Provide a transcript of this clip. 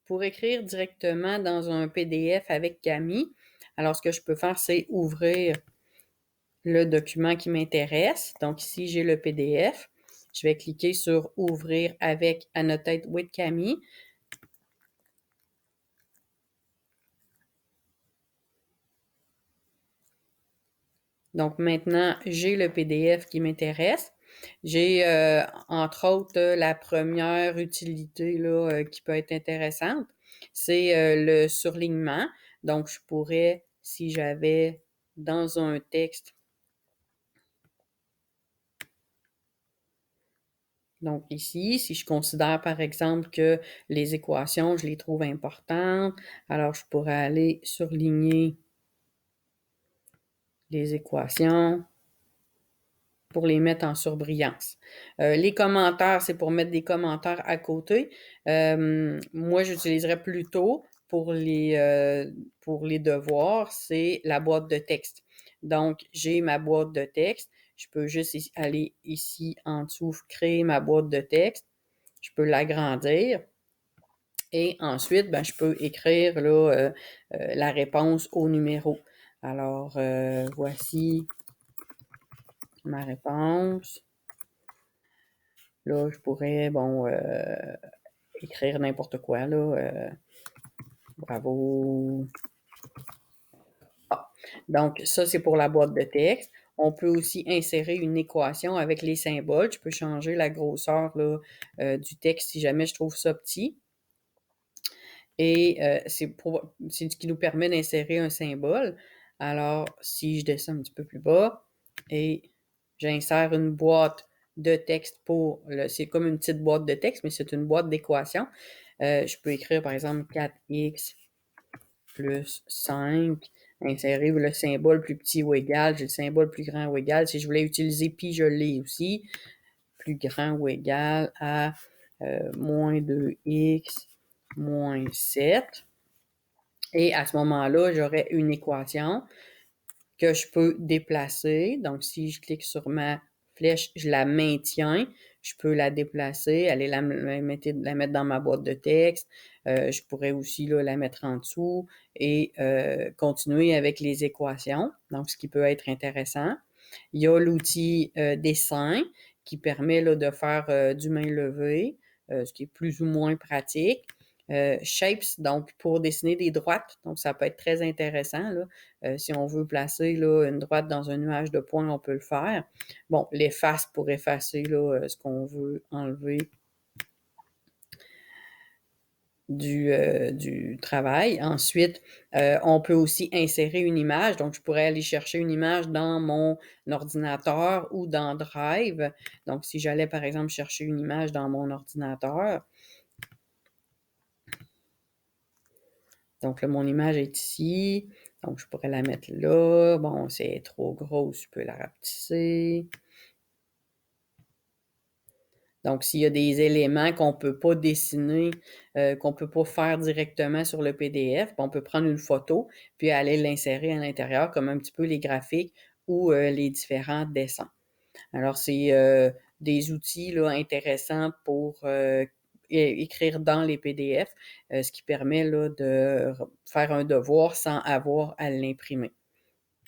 pour écrire directement dans un PDF avec Camille, alors ce que je peux faire, c'est ouvrir le document qui m'intéresse. Donc ici, j'ai le PDF. Je vais cliquer sur « Ouvrir avec Annotate with Camille ». Donc maintenant, j'ai le PDF qui m'intéresse. J'ai, entre autres, la première utilité là, qui peut être intéressante, c'est le surlignement. Donc, je pourrais, si j'avais dans un texte, donc ici, si je considère par exemple que les équations, je les trouve importantes, alors je pourrais aller surligner les équations pour les mettre en surbrillance. Les commentaires, c'est pour mettre des commentaires à côté. Moi, j'utiliserais plutôt pour les devoirs, c'est la boîte de texte. Donc, j'ai ma boîte de texte. Je peux juste aller ici en dessous, créer ma boîte de texte. Je peux l'agrandir. Et ensuite, ben, je peux écrire là, la réponse au numéro. Alors, voici ma réponse. Là, je pourrais, bon, écrire n'importe quoi, là. Bravo. Ah. Donc, ça, c'est pour la boîte de texte. On peut aussi insérer une équation avec les symboles. Je peux changer la grosseur là, du texte si jamais je trouve ça petit. Et c'est ce qui nous permet d'insérer un symbole. Alors, si je descends un petit peu plus bas et j'insère une boîte de texte c'est comme une petite boîte de texte, mais c'est une boîte d'équations. Je peux écrire, par exemple, 4x plus 5, insérer le symbole plus petit ou égal, j'ai le symbole plus grand ou égal. Si je voulais utiliser pi, je l'ai aussi. Plus grand ou égal à moins 2x moins 7. Et à ce moment-là, j'aurai une équation que je peux déplacer. Donc, si je clique sur ma flèche, je la maintiens. Je peux la déplacer, aller la mettre dans ma boîte de texte. Je pourrais aussi là, la mettre en dessous et continuer avec les équations. Donc, ce qui peut être intéressant. Il y a l'outil dessin qui permet là, de faire du main levée, ce qui est plus ou moins pratique. Shapes, donc pour dessiner des droites, donc ça peut être très intéressant. Là. Si on veut placer là, une droite dans un nuage de points, on peut le faire. Bon, l'efface pour effacer là, ce qu'on veut enlever du travail. Ensuite, on peut aussi insérer une image. Donc, je pourrais aller chercher une image dans mon ordinateur ou dans Drive. Donc, si j'allais, par exemple, chercher une image dans mon ordinateur, donc là, mon image est ici. Donc, je pourrais la mettre là. Bon, c'est trop gros, je peux la rapetisser. Donc, s'il y a des éléments qu'on ne peut pas dessiner, qu'on ne peut pas faire directement sur le PDF, on peut prendre une photo puis aller l'insérer à l'intérieur, comme un petit peu les graphiques ou les différents dessins. Alors, c'est des outils là, intéressants pour écrire dans les PDF, ce qui permet là, de faire un devoir sans avoir à l'imprimer.